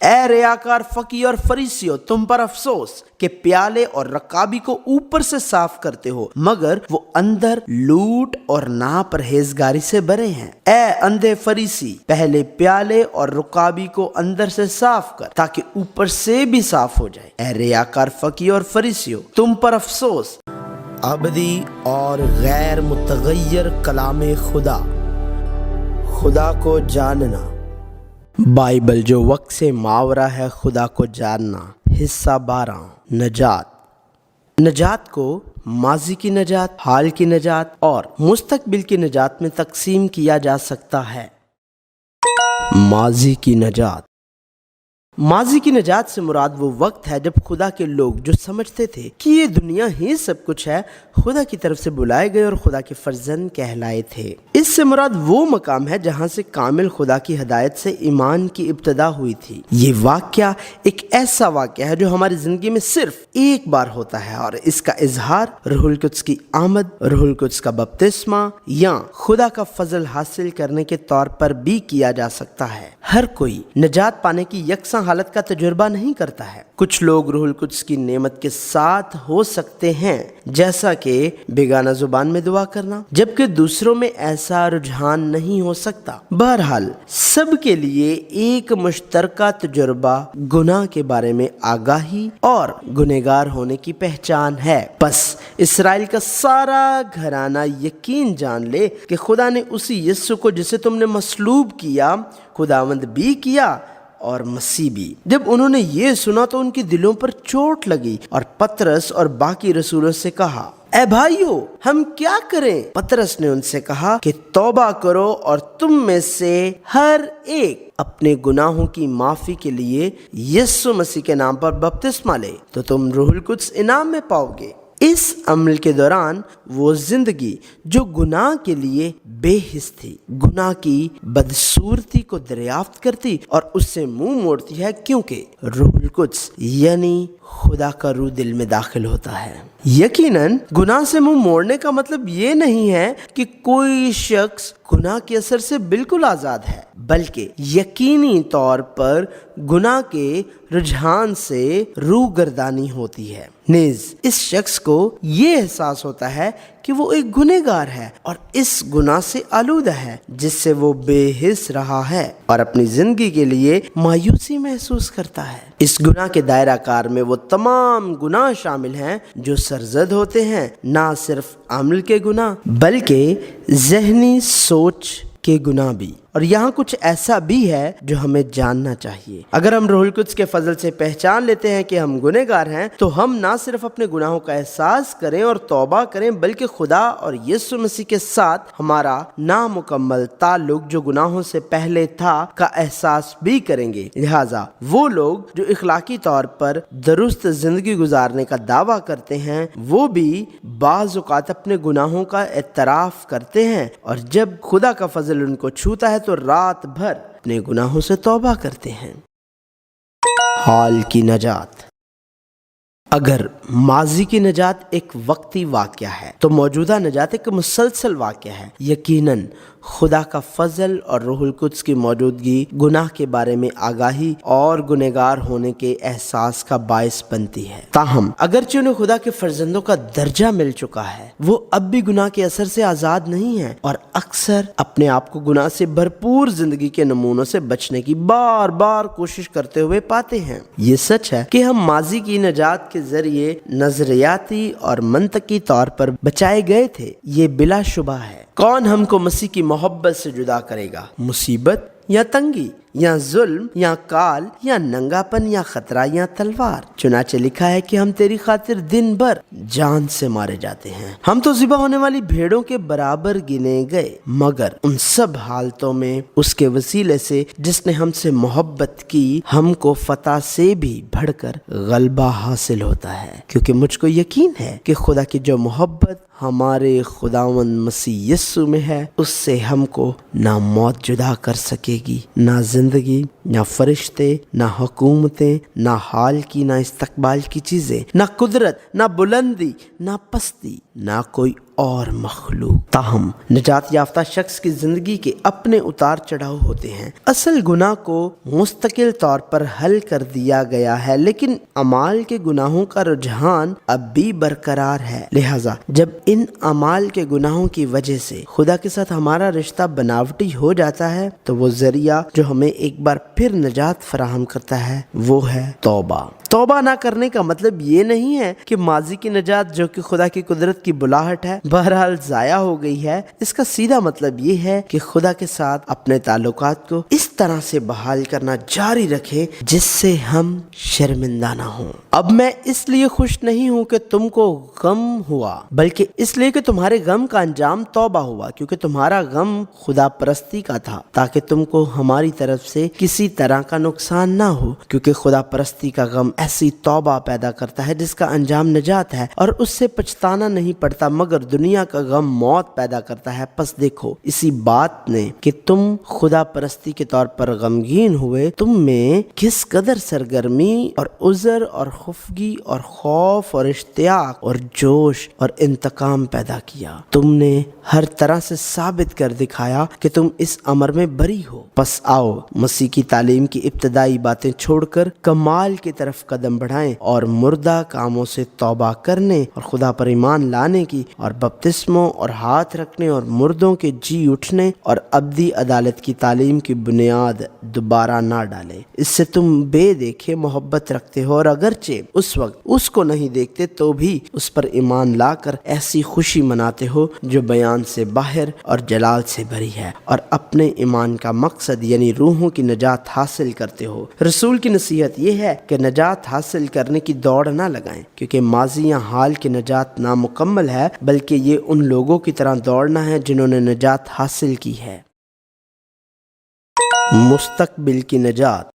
اے ریاکار فقی اور فریسیو، تم پر افسوس کہ پیالے اور رکابی کو اوپر سے صاف کرتے ہو مگر وہ اندر لوٹ اور ناپرہیزگاری سے بھرے ہیں۔ اے اندھے فریسی، پہلے پیالے اور رکابی کو اندر سے صاف کر تاکہ اوپر سے بھی صاف ہو جائے۔ اے ریاکار فقی اور فریسیو، تم پر افسوس۔ ابدی اور غیر متغیر کلام خدا کو جاننا۔ بائبل جو وقت سے ماورا ہے خدا کو جاننا۔ حصہ 12 نجات کو ماضی کی نجات، حال کی نجات اور مستقبل کی نجات میں تقسیم کیا جا سکتا ہے۔ ماضی کی نجات سے مراد وہ وقت ہے جب خدا کے لوگ جو سمجھتے تھے کہ یہ دنیا ہی سب کچھ ہے، خدا کی طرف سے بلائے گئے اور خدا کے فرزند کہلائے تھے۔ اس سے مراد وہ مقام ہے جہاں سے کامل خدا کی ہدایت سے ایمان کی ابتدا ہوئی تھی۔ یہ واقعہ ایک ایسا واقعہ ہے جو ہماری زندگی میں صرف ایک بار ہوتا ہے اور اس کا اظہار روح القدس کی آمد، روح القدس کا بپتسمہ یا خدا کا فضل حاصل کرنے کے طور پر بھی کیا جا سکتا ہے۔ ہر کوئی نجات پانے کی یکساں حالت کا تجربہ نہیں کرتا ہے۔ کچھ لوگ روح القدس کی نعمت کے ساتھ ہو سکتے ہیں، جیسا کہ بیگانہ زبان میں دعا کرنا، جبکہ دوسروں میں ایسا رجحان نہیں ہو سکتا۔ بہرحال سب کے لیے ایک مشترکہ تجربہ گناہ کے بارے میں آگاہی اور گنہگار ہونے کی پہچان ہے۔ بس اسرائیل کا سارا گھرانہ یقین جان لے کہ خدا نے اسی یسوع کو جسے تم نے مصلوب کیا، خداوند بھی کیا اور مسیح بھی۔ جب انہوں نے یہ سنا تو ان کی دلوں پر چوٹ لگی اور پطرس اور باقی رسولوں سے کہا، اے بھائیو، ہم کیا کریں؟ پطرس نے ان سے کہا کہ توبہ کرو اور تم میں سے ہر ایک اپنے گناہوں کی معافی کے لیے یسوع مسیح کے نام پر بپتسمہ لے تو تم روح القدس انعام میں پاؤ گے۔ اس عمل کے دوران وہ زندگی جو گناہ کے لیے بے حس تھی، گناہ کی بدصورتی کو دریافت کرتی اور اس سے منہ موڑتی ہے، کیونکہ روح القدس یعنی خدا کا روح دل میں داخل ہوتا ہے۔ یقیناً گناہ سے منہ موڑنے کا مطلب یہ نہیں ہے کہ کوئی شخص گناہ کے اثر سے بالکل آزاد ہے، بلکہ یقینی طور پر گناہ کے رجحان سے روح گردانی ہوتی ہے۔ نیز اس شخص کو یہ احساس ہوتا ہے کہ وہ ایک گنہگار ہے اور اس گناہ سے آلودہ ہے جس سے وہ بے حس رہا ہے اور اپنی زندگی کے لیے مایوسی محسوس کرتا ہے۔ اس گناہ کے دائرہ کار میں وہ تمام گناہ شامل ہیں جو سرزد ہوتے ہیں، نہ صرف عمل کے گناہ بلکہ ذہنی سوچ کے گناہ بھی۔ اور یہاں کچھ ایسا بھی ہے جو ہمیں جاننا چاہیے۔ اگر ہم روح القدس کے فضل سے پہچان لیتے ہیں کہ ہم گنہگار ہیں تو ہم نہ صرف اپنے گناہوں کا احساس کریں اور توبہ کریں بلکہ خدا اور یسوع مسیح کے ساتھ ہمارا نامکمل تعلق جو گناہوں سے پہلے تھا کا احساس بھی کریں گے۔ لہٰذا وہ لوگ جو اخلاقی طور پر درست زندگی گزارنے کا دعویٰ کرتے ہیں وہ بھی بعض اوقات اپنے گناہوں کا اعتراف کرتے ہیں، اور جب خدا کا فضل ان کو چھوتا ہے تو رات بھر اپنے گناہوں سے توبہ کرتے ہیں۔ حال کی نجات۔ اگر ماضی کی نجات ایک وقتی واقعہ ہے تو موجودہ نجات ایک مسلسل واقعہ ہے۔ یقیناً خدا کا فضل اور روح القدس کی موجودگی گناہ کے بارے میں آگاہی اور گنہگار ہونے کے احساس کا باعث بنتی ہے۔ تاہم اگرچہ انہیں خدا کے فرزندوں کا درجہ مل چکا ہے، وہ اب بھی گناہ کے اثر سے آزاد نہیں ہیں اور اکثر اپنے آپ کو گناہ سے بھرپور زندگی کے نمونوں سے بچنے کی بار بار کوشش کرتے ہوئے پاتے ہیں۔ یہ سچ ہے کہ ہم ماضی کی نجات کے ذریعے نظریاتی اور منطقی طور پر بچائے گئے تھے، یہ بلا شبہ ہے۔ کون ہم کو مسیح کی محبت سے جدا کرے گا؟ مصیبت یا تنگی یا ظلم یا کال یا ننگا پن یا خطرہ یا تلوار؟ چنانچہ لکھا ہے کہ ہم تیری خاطر دن بھر جان سے مارے جاتے ہیں، ہم تو ذبح ہونے والی بھیڑوں کے برابر گنے گئے، مگر ان سب حالتوں میں اس کے وسیلے سے جس نے ہم سے محبت کی ہم کو فتح سے بھی بڑھ کر غلبہ حاصل ہوتا ہے، کیونکہ مجھ کو یقین ہے کہ خدا کی جو محبت ہمارے خداوند مسیح یسوع میں ہے اس سے ہم کو نہ موت جدا کر سکے گی، نہ زندگی، نہ فرشتے، نہ حکومتیں، نہ حال کی نہ استقبال کی چیزیں، نہ قدرت، نہ بلندی، نہ پستی، نہ کوئی اور مخلوق۔ تاہم نجات یافتہ شخص کی زندگی کے اپنے اتار چڑھاؤ ہوتے ہیں۔ اصل گناہ کو مستقل طور پر حل کر دیا گیا ہے، لیکن اعمال کے گناہوں کا رجحان اب بھی برقرار ہے۔ لہٰذا جب ان اعمال کے گناہوں کی وجہ سے خدا کے ساتھ ہمارا رشتہ بناوٹی ہو جاتا ہے تو وہ ذریعہ جو ہمیں ایک بار پھر نجات فراہم کرتا ہے وہ ہے توبہ۔ توبہ نہ کرنے کا مطلب یہ نہیں ہے کہ ماضی کی نجات جو کہ خدا کی قدرت کی بلاہٹ ہے بہرحال ضائع ہو گئی ہے۔ اس کا سیدھا مطلب یہ ہے کہ خدا کے ساتھ اپنے تعلقات کو اس طرح سے بحال کرنا جاری رکھیں جس سے ہم شرمندہ نہ ہوں۔ اب میں اس لیے خوش نہیں ہوں کہ تم کو غم ہوا، بلکہ اس لیے کہ تمہارے غم کا انجام توبہ ہوا، کیونکہ تمہارا غم خدا پرستی کا تھا، تاکہ تم کو ہماری طرف سے کسی طرح کا نقصان نہ ہو، کیونکہ خدا پرستی کا غم ایسی توبہ پیدا کرتا ہے جس کا انجام نجات ہے، اور اس سے پچھتانا نہیں پڑتا، مگر دنیا کا غم موت پیدا کرتا ہے۔ پس دیکھو اسی بات نے کہ تم خدا پرستی کے طور پر غمگین ہوئے تم میں کس قدر سرگرمی اور عذر اور خفگی اور خوف اور اشتیاق اور جوش اور انتقام پیدا کیا۔ تم نے ہر طرح سے ثابت کر دکھایا کہ تم اس امر میں بری ہو۔ پس آؤ مسیح کی تعلیم کی ابتدائی باتیں چھوڑ کر کمال کی طرف قدم بڑھائیں اور مردہ کاموں سے توبہ کرنے اور خدا پر ایمان لانے کی اور بپتسموں اور ہاتھ رکھنے اور مردوں کے جی اٹھنے اور ابدی عدالت کی تعلیم کی بنیاد دوبارہ نہ ڈالیں۔ اس سے تم بے دیکھے محبت رکھتے ہو، اور اگرچہ اس وقت اس کو نہیں دیکھتے تو بھی اس پر ایمان لا کر ایسی خوشی مناتے ہو جو بیان سے باہر اور جلال سے بری ہے، اور اپنے ایمان کا مقصد یعنی روحوں کی نجات حاصل کرتے ہو۔ رسول کی نصیحت یہ ہے کہ نجات حاصل کرنے کی دوڑ نہ لگائیں، کیونکہ ماضی یا حال کی نجات نامکمل ہے، بلکہ یہ ان لوگوں کی طرح دوڑنا ہے جنہوں نے نجات حاصل کی ہے۔ مستقبل کی نجات۔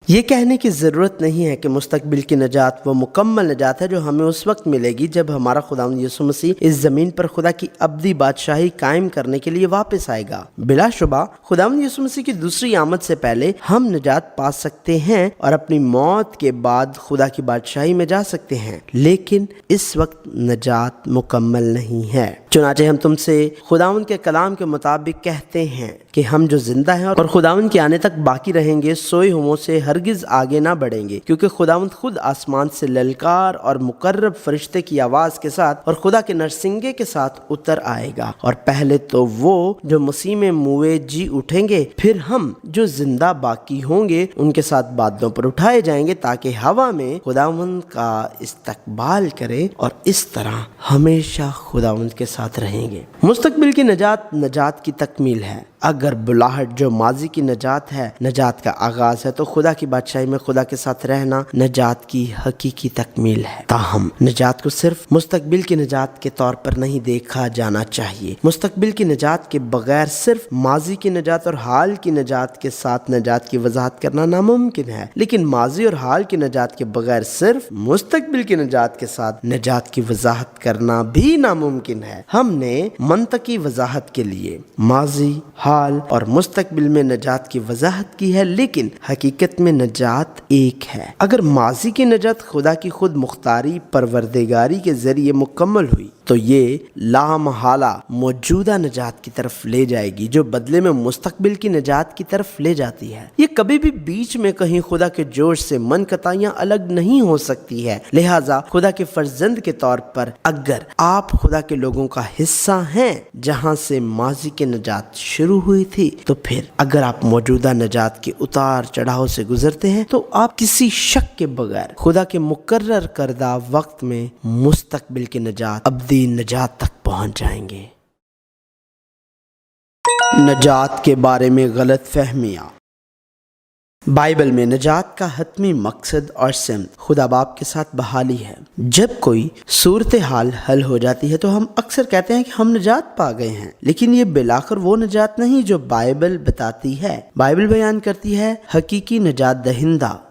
یہ کہنے کی ضرورت نہیں ہے کہ مستقبل کی نجات وہ مکمل نجات ہے جو ہمیں اس وقت ملے گی جب ہمارا خداوند یسوع مسیح اس زمین پر خدا کی ابدی بادشاہی قائم کرنے کے لیے واپس آئے گا۔ بلا شبہ خداوند یسوع مسیح کی دوسری آمد سے پہلے ہم نجات پا سکتے ہیں اور اپنی موت کے بعد خدا کی بادشاہی میں جا سکتے ہیں، لیکن اس وقت نجات مکمل نہیں ہے۔ چنانچہ ہم تم سے خداوند کے کلام کے مطابق کہتے ہیں کہ ہم جو زندہ ہیں اور خداوند کے آنے تک باقی رہیں گے سوئے ہووں سے ہرگز آگے نہ بڑھیں گے، کیونکہ خداوند خود آسمان سے للکار اور مقرب فرشتے کی آواز کے ساتھ اور خدا کے نرسنگے کے ساتھ اتر آئے گا، اور پہلے تو وہ جو مسیح میں موئے جی اٹھیں گے، پھر ہم جو زندہ باقی ہوں گے ان کے ساتھ بادلوں پر اٹھائے جائیں گے تاکہ ہوا میں خداوند کا استقبال کریں، اور اس طرح ہمیشہ خداوند کے ساتھ رہیں گے۔ مستقبل کی نجات نجات کی تکمیل ہے۔ اگر بلاہٹ جو ماضی کی نجات ہے نجات کا آغاز ہے، تو خدا کی بادشاہی میں خدا کے ساتھ رہنا نجات کی حقیقی تکمیل ہے۔ تاہم نجات کو صرف مستقبل کی نجات کے طور پر نہیں دیکھا جانا چاہیے۔ مستقبل کی نجات کے بغیر صرف ماضی کی نجات اور حال کی نجات کے ساتھ نجات کی وضاحت کرنا ناممکن ہے، لیکن ماضی اور حال کی نجات کے بغیر صرف مستقبل کی نجات کے ساتھ نجات کی وضاحت کرنا بھی ناممکن ہے۔ ہم نے منطقی وضاحت کے لیے ماضی، حال اور مستقبل میں نجات کی وضاحت کی ہے، لیکن حقیقت میں نجات ایک ہے۔ اگر ماضی کی نجات خدا کی خود مختاری پروردگاری کے ذریعے مکمل ہوئی تو یہ لامحالہ موجودہ نجات کی طرف لے جائے گی، جو بدلے میں مستقبل کی نجات کی طرف لے جاتی ہے۔ یہ کبھی بھی بیچ میں کہیں خدا کے جوش سے منقطعیاں الگ نہیں ہو سکتی ہے۔ لہٰذا خدا کے فرزند کے طور پر اگر آپ خدا کے لوگوں کا حصہ ہیں جہاں سے ماضی کی نجات شروع ہوئی تھی، تو پھر اگر آپ موجودہ نجات کے اتار چڑھاؤ سے گزرتے ہیں تو آپ کسی شک کے بغیر خدا کے مقرر کردہ وقت میں مستقبل کی نجات، ابدی نجات تک پہنچ جائیں گے۔ نجات کے بارے میں غلط فہمیاں۔ بائبل میں نجات کا حتمی مقصد اور سمت خدا باپ کے ساتھ بحالی ہے۔ جب کوئی صورتحال حل ہو جاتی ہے تو ہم اکثر کہتے ہیں کہ ہم نجات پا گئے ہیں، لیکن یہ بالآخر وہ نجات نہیں جو بائبل بتاتی ہے۔ بائبل بیان کرتی ہے حقیقی نجات دہندہ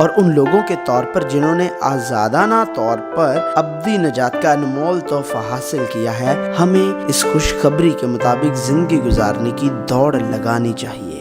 اور ان لوگوں کے طور پر جنہوں نے آزادانہ طور پر ابدی نجات کا انمول تحفہ حاصل کیا ہے، ہمیں اس خوشخبری کے مطابق زندگی گزارنے کی دوڑ لگانی چاہیے۔